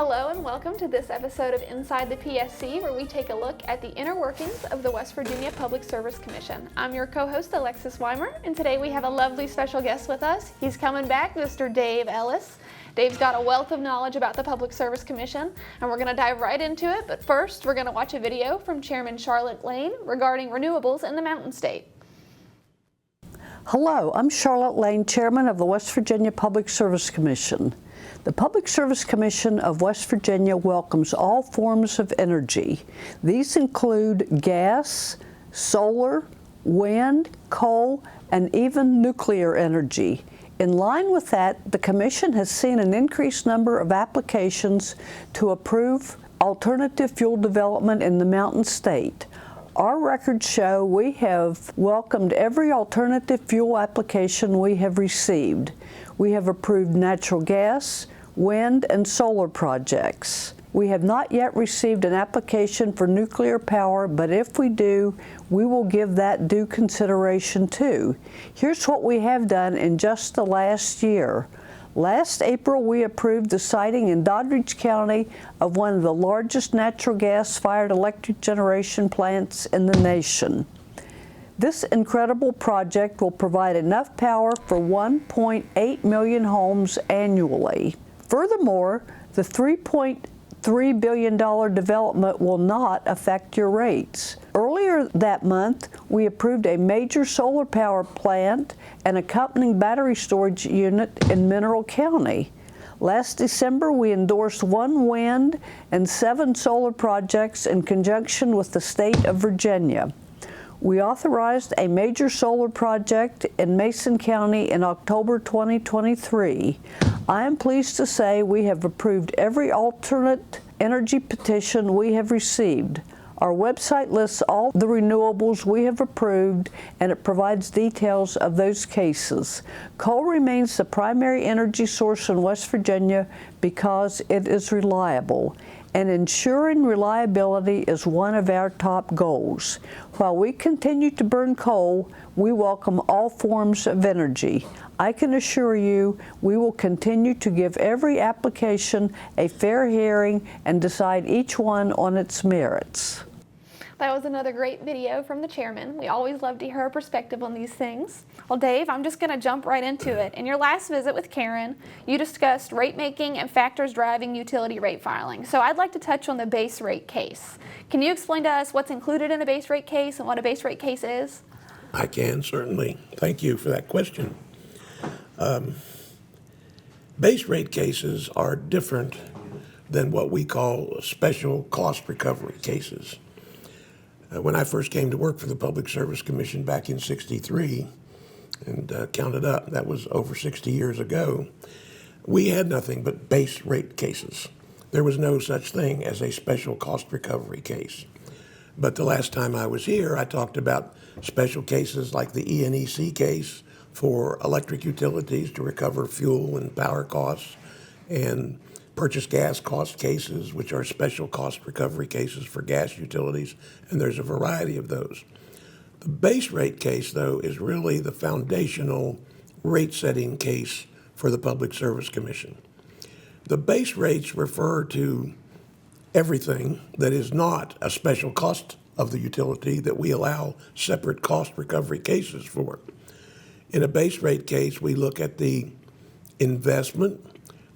Hello and welcome to this episode of Inside the PSC, where we take a look at the inner workings of the West Virginia Public Service Commission. I'm your co-host, Alexis Weimer, and today we have a lovely special guest with us. He's coming back, Mr. Dave Ellis. Dave's got a wealth of knowledge about the Public Service Commission, and we're going to dive right into it. But first, we're going to watch a video from Chairman Charlotte Lane regarding renewables in the Mountain State. Hello, I'm Charlotte Lane, Chairman of the West Virginia Public Service Commission. The Public Service Commission of West Virginia welcomes all forms of energy. These include gas, solar, wind, coal, and even nuclear energy. In line with that, the Commission has seen an increased number of applications to approve alternative fuel development in the Mountain State. Our records show we have welcomed every alternative fuel application we have received. We have approved natural gas, wind, and solar projects. We have not yet received an application for nuclear power, but if we do, we will give that due consideration too. Here's what we have done in just the last year. Last April, we approved the siting in Doddridge County of one of the largest natural gas-fired electric generation plants in the nation. This incredible project will provide enough power for 1.8 million homes annually. Furthermore, the $3.3 billion development will not affect your rates. Earlier that month, we approved a major solar power plant and accompanying battery storage unit in Mineral County. Last December, we endorsed 1 wind and 7 solar projects in conjunction with the state of Virginia. We authorized a major solar project in Mason County in October 2023. I am pleased to say we have approved every alternate energy petition we have received. Our website lists all the renewables we have approved, and it provides details of those cases. Coal remains the primary energy source in West Virginia because it is reliable, and ensuring reliability is one of our top goals. While we continue to burn coal, we welcome all forms of energy. I can assure you we will continue to give every application a fair hearing and decide each one on its merits. That was another great video from the chairman. We always love to hear her perspective on these things. Well, Dave, I'm just going to jump right into it. In your last visit with Karen, you discussed rate making and factors driving utility rate filing. So I'd like to touch on the base rate case. Can you explain to us what's included in a base rate case and what a base rate case is? I can, certainly. Thank you for that question. Base rate cases are different than what we call special cost recovery cases. When I first came to work for the Public Service Commission back in '63, and counted up, that was over 60 years ago, we had nothing but base rate cases. There was no such thing as a special cost recovery case. But the last time I was here, I talked about special cases like the ENEC case for electric utilities to recover fuel and power costs, and purchase gas cost cases, which are special cost recovery cases for gas utilities, and there's a variety of those. The base rate case, though, is really the foundational rate-setting case for the Public Service Commission. The base rates refer to everything that is not a special cost of the utility that we allow separate cost recovery cases for. In a base rate case, we look at the investment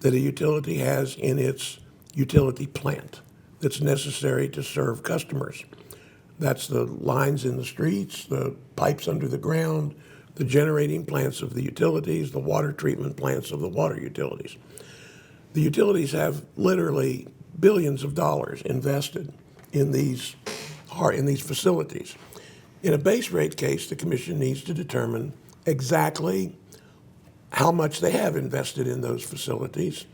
that a utility has in its utility plant that's necessary to serve customers. That's the lines in the streets, the pipes under the ground, the generating plants of the utilities, the water treatment plants of the water utilities. The utilities have literally billions of dollars invested in these facilities. In a base rate case, the Commission needs to determine exactly how much they have invested in those facilities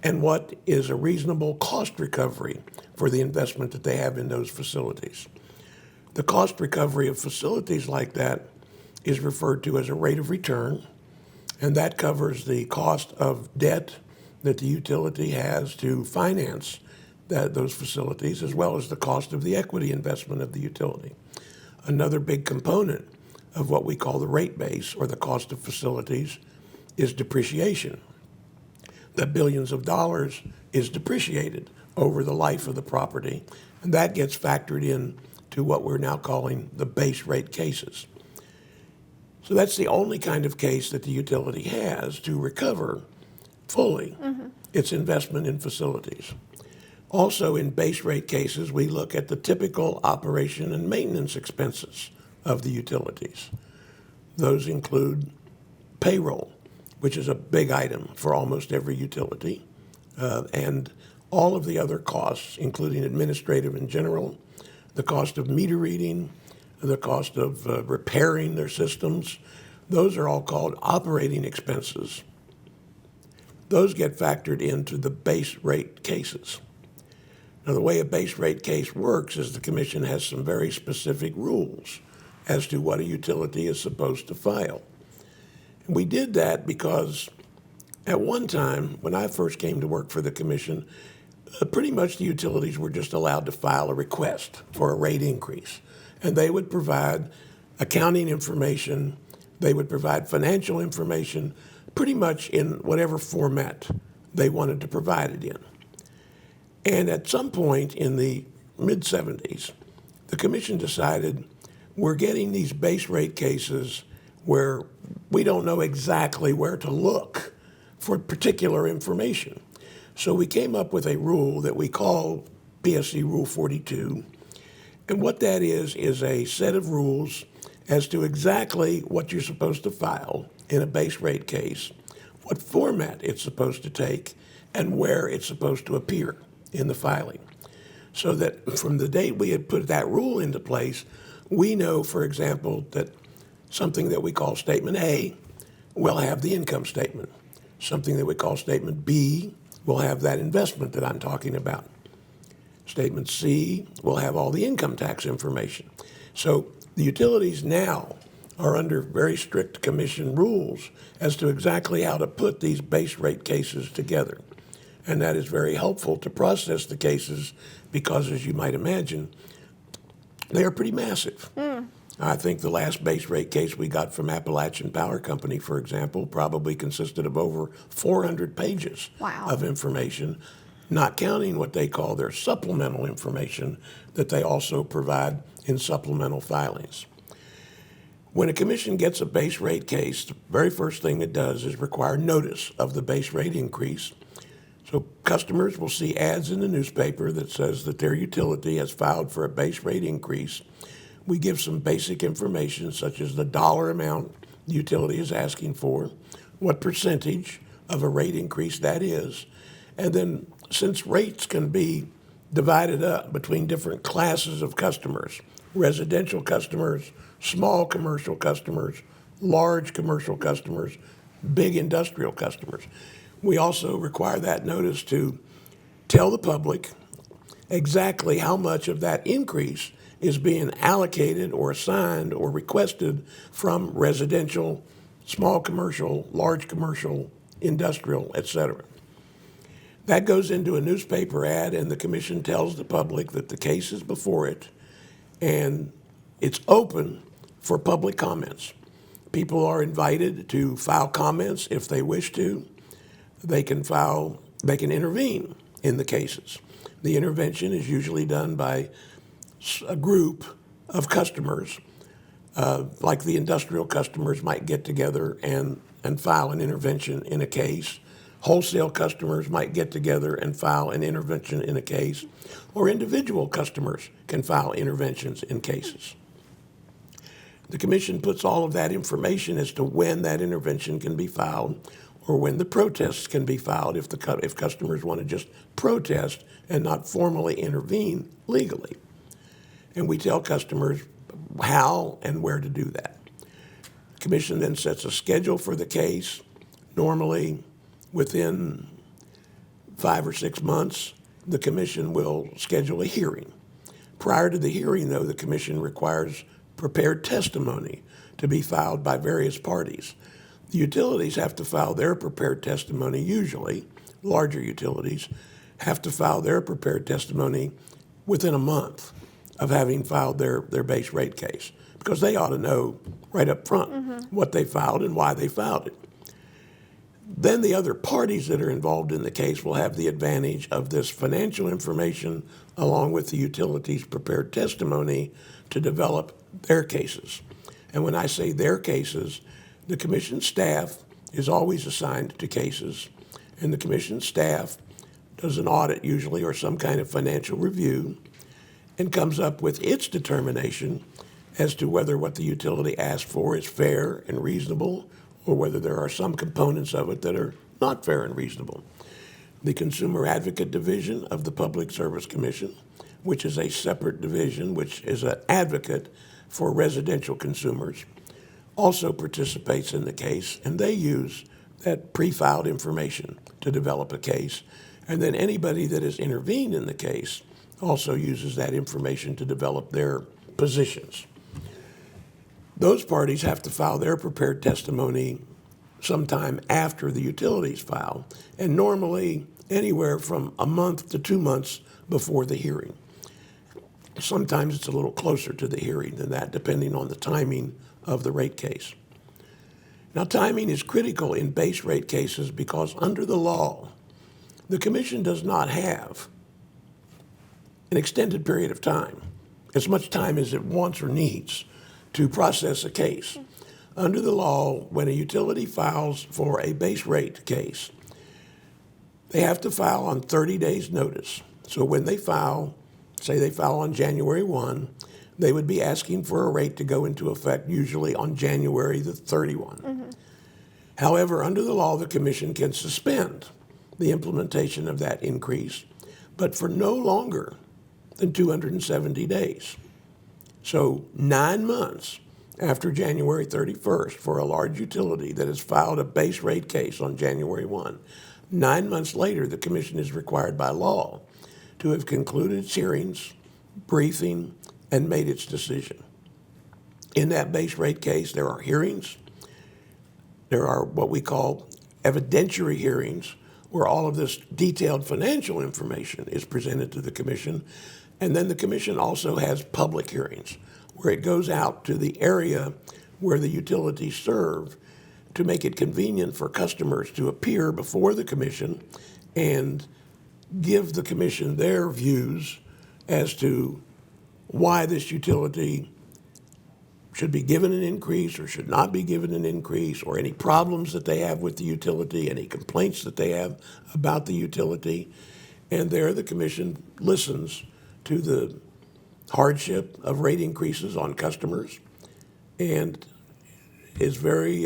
and what is a reasonable cost recovery for the investment that they have in those facilities. The cost recovery of facilities like that is referred to as a rate of return, and that covers the cost of debt that the utility has to finance those facilities, as well as the cost of the equity investment of the utility. Another big component of what we call the rate base, or the cost of facilities, is depreciation. that billions of dollars is depreciated over the life of the property, and that gets factored in to what we're now calling the base rate cases. So that's the only kind of case that the utility has to recover fully its investment in facilities. Also, in base rate cases, we look at the typical operation and maintenance expenses of the utilities. Those include payroll, which is a big item for almost every utility, and all of the other costs, including administrative and general, the cost of meter reading, the cost of repairing their systems. Those are all called operating expenses. Those get factored into the base rate cases. Now, the way a base rate case works is the Commission has some very specific rules as to what a utility is supposed to file. And we did that because at one time, when I first came to work for the Commission, pretty much the utilities were just allowed to file a request for a rate increase. And they would provide accounting information, they would provide financial information, pretty much in whatever format they wanted to provide it in. And at some point in the mid-'70s, the Commission decided we're getting these base rate cases where we don't know exactly where to look for particular information. So we came up with a rule that we call PSC Rule 42. And what that is a set of rules as to exactly what you're supposed to file in a base rate case, what format it's supposed to take, and where it's supposed to appear in the filing. So that from the date we had put that rule into place, we know, for example, that something that we call Statement A will have the income statement. Something that we call Statement B will have that investment that I'm talking about. Statement C will have all the income tax information. So the utilities now are under very strict Commission rules as to exactly how to put these base rate cases together. And that is very helpful to process the cases because, as you might imagine, they are pretty massive. I think the last base rate case we got from Appalachian Power Company, for example, probably consisted of over 400 pages of information, not counting what they call their supplemental information that they also provide in supplemental filings. When a Commission gets a base rate case, the very first thing it does is require notice of the base rate increase. So customers will see ads in the newspaper that says that their utility has filed for a base rate increase. We give some basic information such as the dollar amount the utility is asking for, what percentage of a rate increase that is, and then since rates can be divided up between different classes of customers, residential customers, small commercial customers, large commercial customers, big industrial customers, we also require that notice to tell the public exactly how much of that increase is being allocated or assigned or requested from residential, small commercial, large commercial, industrial, et cetera. That goes into a newspaper ad, and the Commission tells the public that the case is before it and it's open for public comments. People are invited to file comments if they wish to. They can intervene in the cases. The intervention is usually done by a group of customers, like the industrial customers might get together and file an intervention in a case. Wholesale customers might get together and file an intervention in a case, or individual customers can file interventions in cases. The Commission puts all of that information as to when that intervention can be filed or when the protests can be filed if customers want to just protest and not formally intervene legally. And we tell customers how and where to do that. The Commission then sets a schedule for the case. Normally, within 5 or 6 months, the Commission will schedule a hearing. Prior to the hearing, though, the Commission requires prepared testimony to be filed by various parties. The utilities have to file their prepared testimony usually. Larger utilities have to file their prepared testimony within a month of having filed their base rate case, because they ought to know right up front what they filed and why they filed it. Then the other parties that are involved in the case will have the advantage of this financial information along with the utilities' prepared testimony to develop their cases. And when I say their cases, the commission staff is always assigned to cases, and the commission staff does an audit usually or some kind of financial review and comes up with its determination as to whether what the utility asked for is fair and reasonable or whether there are some components of it that are not fair and reasonable. The Consumer Advocate Division of the Public Service Commission, which is a separate division, which is an advocate for residential consumers, also participates in the case, and they use that pre-filed information to develop a case. And then anybody that has intervened in the case also uses that information to develop their positions. Those parties have to file their prepared testimony sometime after the utilities file, and normally anywhere from a month to 2 months before the hearing. Sometimes it's a little closer to the hearing than that, depending on the timing of the rate case. Now, timing is critical in base rate cases because under the law, the commission does not have an extended period of time, as much time as it wants or needs to process a case. Under the law, when a utility files for a base rate case, they have to file on 30 days' notice. So when they file, say they file on January 1, they would be asking for a rate to go into effect usually on January the 31. Mm-hmm. However, under the law, the commission can suspend the implementation of that increase, but for no longer than 270 days. So 9 months after January 31st for a large utility that has filed a base rate case on January 1, 9 months later, the commission is required by law to have concluded its hearings, briefing, and made its decision. In that base rate case, there are hearings. There are what we call evidentiary hearings, where all of this detailed financial information is presented to the commission. And then the commission also has public hearings, where it goes out to the area where the utilities serve to make it convenient for customers to appear before the commission and give the commission their views as to why this utility should be given an increase or should not be given an increase, or any problems that they have with the utility, any complaints that they have about the utility. And there the commission listens to the hardship of rate increases on customers and is very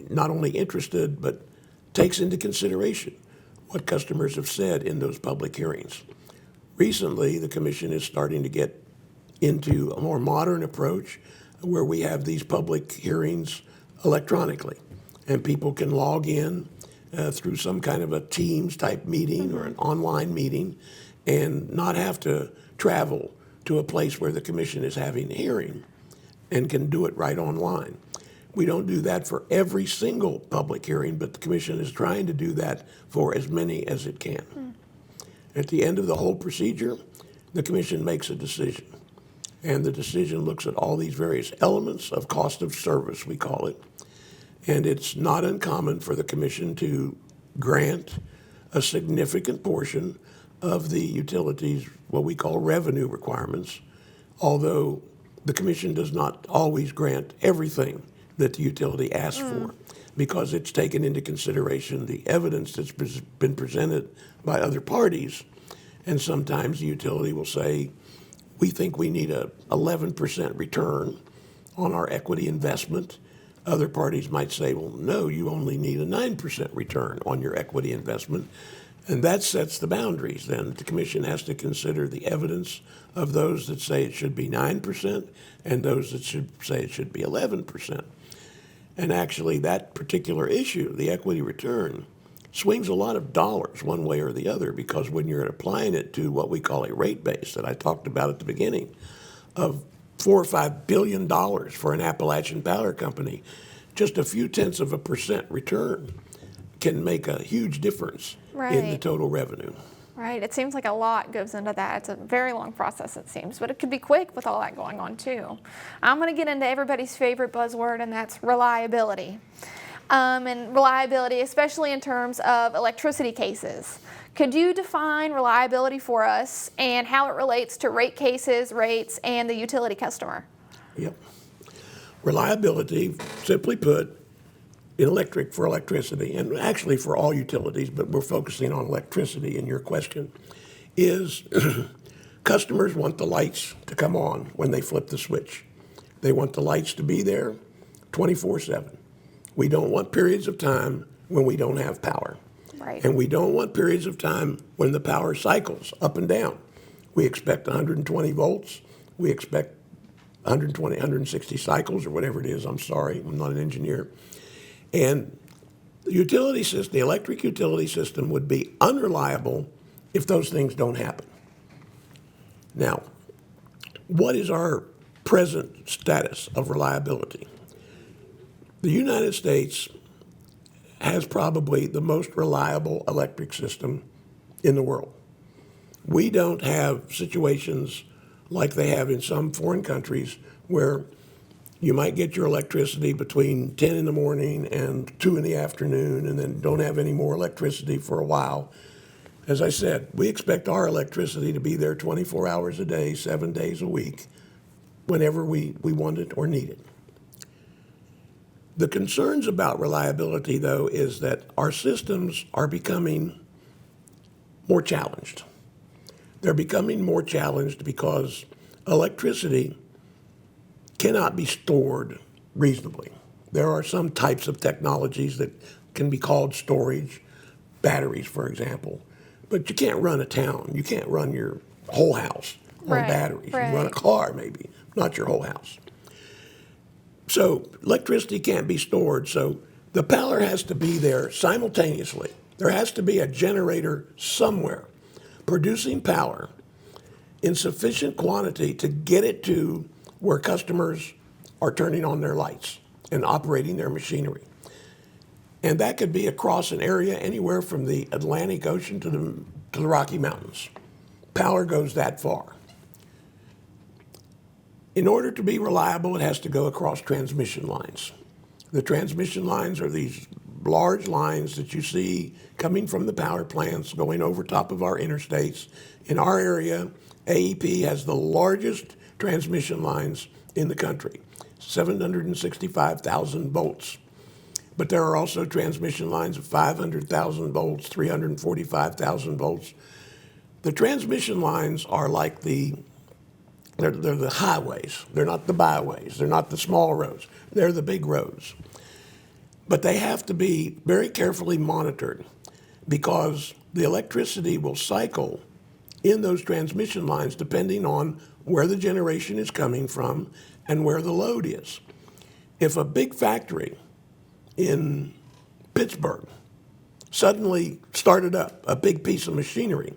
not only interested, but takes into consideration what customers have said in those public hearings. Recently, the commission is starting to get into a more modern approach where we have these public hearings electronically, and people can log in through some kind of a Teams type meeting or an online meeting and not have to travel to a place where the commission is having a hearing, and can do it right online. We don't do that for every single public hearing, but the commission is trying to do that for as many as it can. At the end of the whole procedure, the commission makes a decision. And the decision looks at all these various elements of cost of service, we call it. And it's not uncommon for the commission to grant a significant portion of the utilities, what we call revenue requirements, although the commission does not always grant everything that the utility asks for, because it's taken into consideration the evidence that's been presented by other parties. And sometimes the utility will say, we think we need a 11% return on our equity investment. Other parties might say, well, no, you only need a 9% return on your equity investment. And that sets the boundaries. Then the commission has to consider the evidence of those that say it should be 9% and those that should say it should be 11%. And actually, that particular issue, the equity return, swings a lot of dollars one way or the other, because when you're applying it to what we call a rate base that I talked about at the beginning of $4 or $5 billion for an Appalachian Power Company, just a few tenths of a percent return can make a huge difference in the total revenue. Right. It seems like a lot goes into that. It's a very long process, it seems, but it could be quick with all that going on, too. I'm going to get into everybody's favorite buzzword, and that's reliability. and reliability, especially in terms of electricity cases. Could you define reliability for us and how it relates to rate cases, rates, and the utility customer? Yep. Reliability, simply put, in for electricity, and actually for all utilities, but we're focusing on electricity in your question, is customers want the lights to come on when they flip the switch. They want the lights to be there 24/7. We don't want periods of time when we don't have power. Right. And we don't want periods of time when the power cycles up and down. We expect 120 volts. We expect 120, 160 cycles or whatever it is. I'm sorry, I'm not an engineer. And the utility system, the electric utility system would be unreliable if those things don't happen. Now, what is our present status of reliability? The United States has probably the most reliable electric system in the world. We don't have situations like they have in some foreign countries where you might get your electricity between 10 in the morning and 2 in the afternoon and then don't have any more electricity for a while. As I said, we expect our electricity to be there 24 hours a day, 7 days a week, whenever we want it or need it. The concerns about reliability, though, is that our systems are becoming more challenged. They're becoming more challenged because electricity cannot be stored reasonably. There are some types of technologies that can be called storage, batteries, for example, but you can't run a town. You can't run your whole house on batteries. You can run a car, maybe, not your whole house. So electricity can't be stored, so the power has to be there simultaneously. There has to be a generator somewhere producing power in sufficient quantity to get it to where customers are turning on their lights and operating their machinery. And that could be across an area anywhere from the Atlantic Ocean to the Rocky Mountains. Power goes that far. In order to be reliable, it has to go across transmission lines. The transmission lines are these large lines that you see coming from the power plants going over top of our interstates. In our area, AEP has the largest transmission lines in the country, 765,000 volts. But there are also transmission lines of 500,000 volts, 345,000 volts. The transmission lines are like they're the highways. They're not the byways. They're not the small roads. They're the big roads. But they have to be very carefully monitored because the electricity will cycle in those transmission lines depending on where the generation is coming from and where the load is. If a big factory in Pittsburgh suddenly started up a big piece of machinery,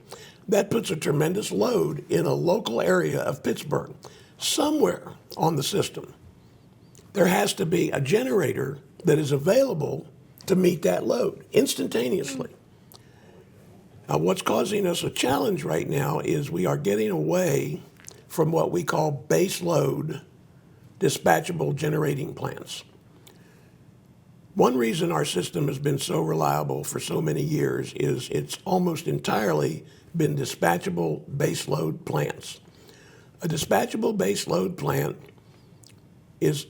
that puts a tremendous load in a local area of Pittsburgh. Somewhere on the system, there has to be a generator that is available to meet that load instantaneously. Now, what's causing us a challenge right now is we are getting away from what we call base load dispatchable generating plants. One reason our system has been so reliable for so many years is it's almost entirely been dispatchable baseload plants. A dispatchable baseload plant is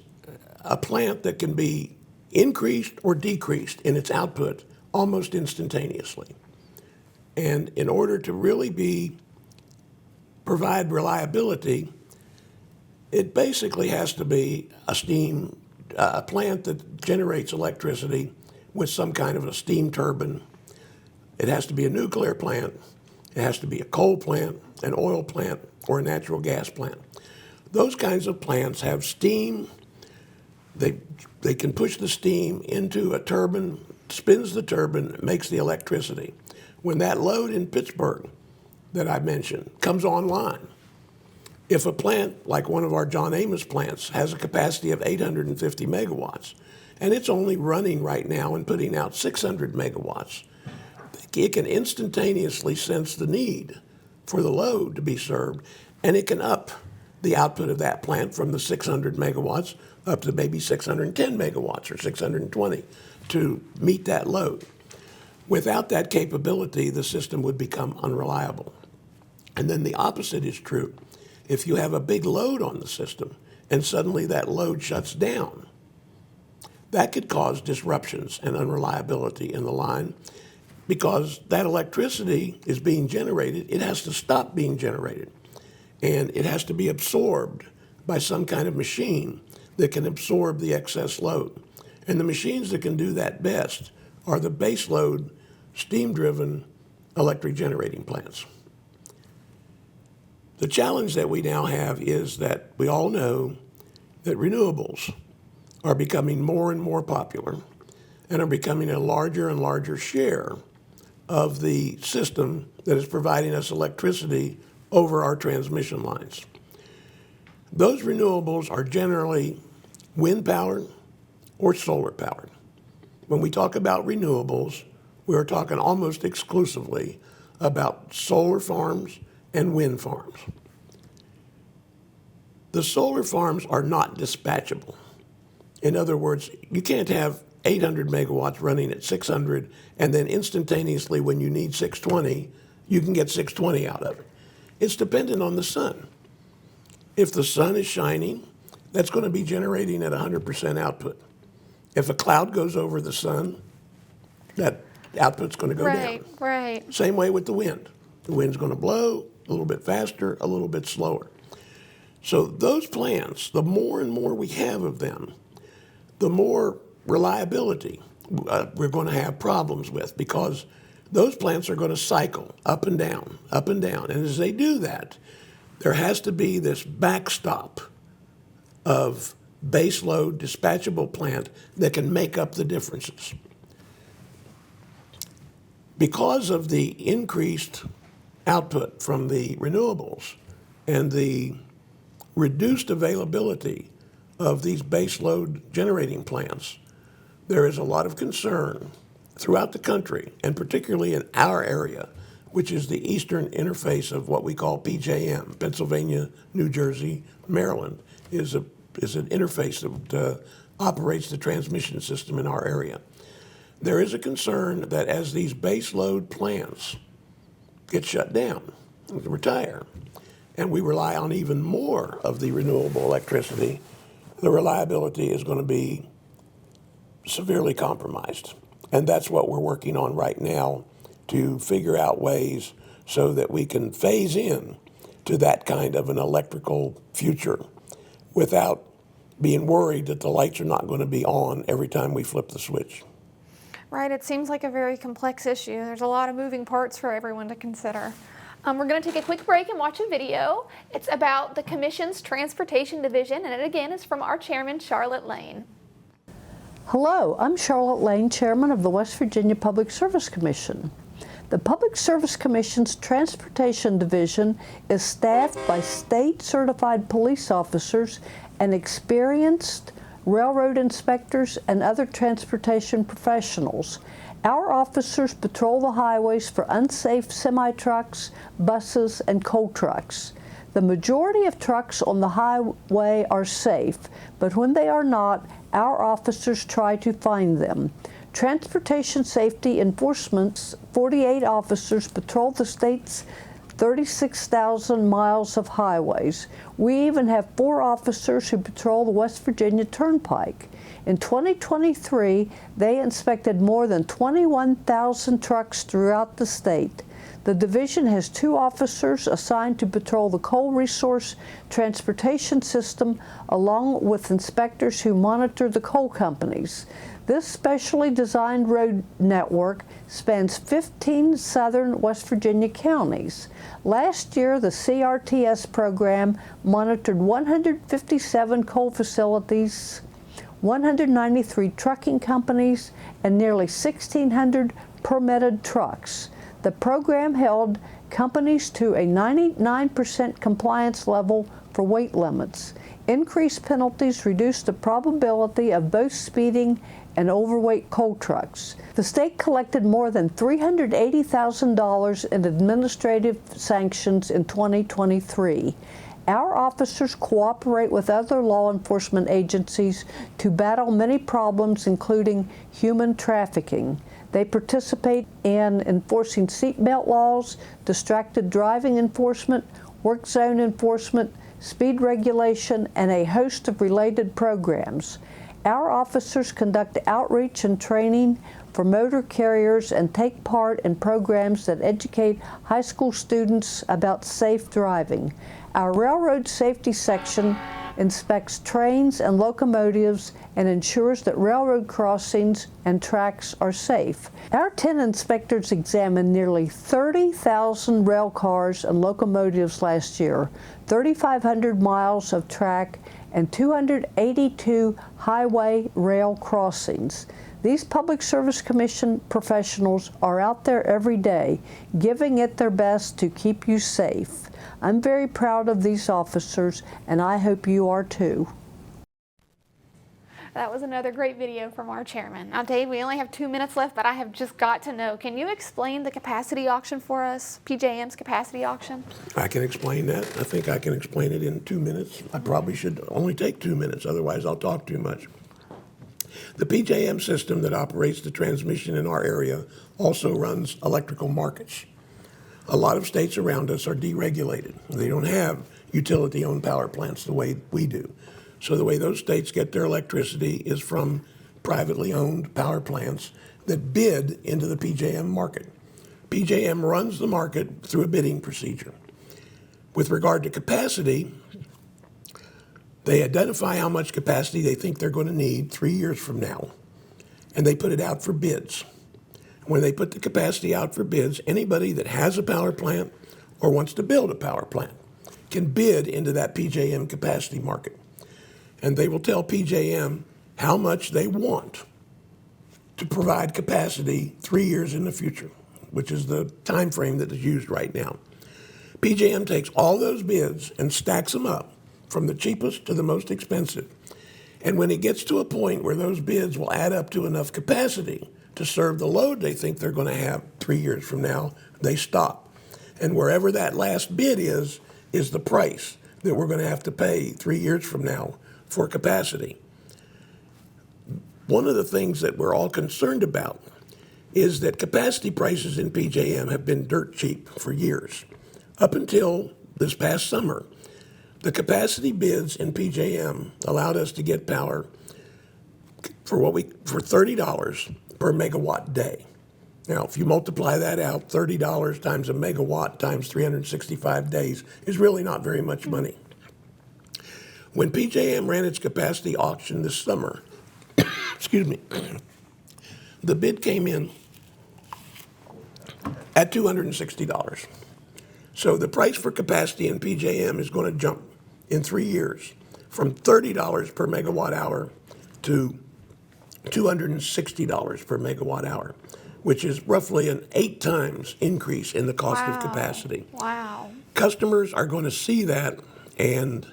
a plant that can be increased or decreased in its output almost instantaneously. And in order to really provide reliability, it basically has to be a plant that generates electricity with some kind of a steam turbine. It has to be a nuclear plant. It has to be a coal plant, an oil plant, or a natural gas plant. Those kinds of plants have steam. They can push the steam into a turbine, spins the turbine, makes the electricity. When that load in Pittsburgh that I mentioned comes online, if a plant like one of our John Amos plants has a capacity of 850 megawatts, and it's only running right now and putting out 600 megawatts, it can instantaneously sense the need for the load to be served, and it can up the output of that plant from the 600 megawatts up to maybe 610 megawatts or 620. to meet that load. Without that capability, the system would become unreliable. And then the opposite is true. If you have a big load on the system and suddenly that load shuts down, that could cause disruptions and unreliability in the line because that electricity is being generated. It has to stop being generated, and it has to be absorbed by some kind of machine that can absorb the excess load. And the machines that can do that best are the base load, steam-driven electric generating plants. The challenge that we now have is that we all know that renewables are becoming more and more popular and are becoming a larger and larger share of the system that is providing us electricity over our transmission lines. Those renewables are generally wind powered or solar powered. When we talk about renewables, we're talking almost exclusively about solar farms and wind farms. The solar farms are not dispatchable. In other words, you can't have 800 megawatts running at 600 and then instantaneously when you need 620, you can get 620 out of it. It's dependent on the sun. If the sun is shining, that's going to be generating at 100% output. If a cloud goes over the sun, that output's going to go down. Right. Same way with the wind. The wind's going to blow a little bit faster, a little bit slower. So those plants, the more and more we have of them, the more reliability we're going to have problems with because those plants are going to cycle up and down, up and down. And as they do that, there has to be this backstop of baseload dispatchable plant that can make up the differences. Because of the increased output from the renewables and the reduced availability of these baseload generating plants, there is a lot of concern throughout the country, and particularly in our area, which is the eastern interface of what we call PJM, Pennsylvania, New Jersey, Maryland, is an interface that operates the transmission system in our area. There is a concern that as these baseload plants get shut down, retire, and we rely on even more of the renewable electricity, the reliability is going to be severely compromised. And that's what we're working on right now to figure out ways so that we can phase in to that kind of an electrical future without being worried that the lights are not going to be on every time we flip the switch. Right, it seems like a very complex issue. There's a lot of moving parts for everyone to consider. We're going to take a quick break and watch a video. It's about the Commission's Transportation Division, and it again is from our chairman, Charlotte Lane. Hello, I'm Charlotte Lane, Chairman of the West Virginia Public Service Commission. The Public Service Commission's Transportation Division is staffed by state-certified police officers and experienced railroad inspectors and other transportation professionals. Our officers patrol the highways for unsafe semi-trucks, buses, and coal trucks. The majority of trucks on the highway are safe, but when they are not, our officers try to find them. Transportation Safety Enforcement's 48 officers patrol the state's 36,000 miles of highways. We even have 4 officers who patrol the West Virginia Turnpike. In 2023, they inspected more than 21,000 trucks throughout the state. The division has 2 officers assigned to patrol the coal resource transportation system, along with inspectors who monitor the coal companies. This specially designed road network spans 15 southern West Virginia counties. Last year, the CRTS program monitored 157 coal facilities, 193 trucking companies, and nearly 1,600 permitted trucks. The program held companies to a 99% compliance level for weight limits. Increased penalties reduced the probability of both speeding and overweight coal trucks. The state collected more than $380,000 in administrative sanctions in 2023. Our officers cooperate with other law enforcement agencies to battle many problems, including human trafficking. They participate in enforcing seatbelt laws, distracted driving enforcement, work zone enforcement, speed regulation, and a host of related programs. Our officers conduct outreach and training for motor carriers and take part in programs that educate high school students about safe driving. Our railroad safety section inspects trains and locomotives and ensures that railroad crossings and tracks are safe. Our 10 inspectors examined nearly 30,000 rail cars and locomotives last year, 3,500 miles of track, and 282 highway rail crossings. These Public Service Commission professionals are out there every day, giving it their best to keep you safe. I'm very proud of these officers, and I hope you are too. That was another great video from our chairman. Now, Dave, we only have 2 minutes left, but I have just got to know, can you explain the capacity auction for us, PJM's capacity auction? I can explain that. I think I can explain it in 2 minutes. I probably should only take 2 minutes, otherwise I'll talk too much. The PJM system that operates the transmission in our area also runs electrical markets. A lot of states around us are deregulated. They don't have utility-owned power plants the way we do. So the way those states get their electricity is from privately owned power plants that bid into the PJM market. PJM runs the market through a bidding procedure. With regard to capacity, they identify how much capacity they think they're going to need 3 years from now, and they put it out for bids. When they put the capacity out for bids, anybody that has a power plant or wants to build a power plant can bid into that PJM capacity market. And they will tell PJM how much they want to provide capacity 3 years in the future, which is the time frame that is used right now. PJM takes all those bids and stacks them up from the cheapest to the most expensive. And when it gets to a point where those bids will add up to enough capacity to serve the load they think they're going to have 3 years from now, they stop. And wherever that last bid is the price that we're going to have to pay 3 years from now for capacity. One of the things that we're all concerned about is that capacity prices in PJM have been dirt cheap for years. Up until this past summer, the capacity bids in PJM allowed us to get power for $30 per megawatt day. Now, if you multiply that out, $30 times a megawatt times 365 days is really not very much money. When PJM ran its capacity auction this summer, excuse me, the bid came in at $260. So the price for capacity in PJM is going to jump in 3 years from $30 per megawatt hour to $260 per megawatt hour, which is roughly an 8 times increase in the cost of capacity. Wow. Customers are going to see that, and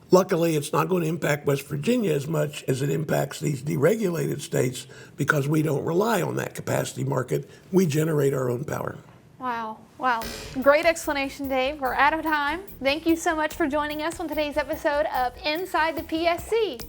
luckily it's not going to impact West Virginia as much as it impacts these deregulated states because we don't rely on that capacity market. We generate our own power. Wow. Wow. Great explanation, Dave. We're out of time. Thank you so much for joining us on today's episode of Inside the PSC.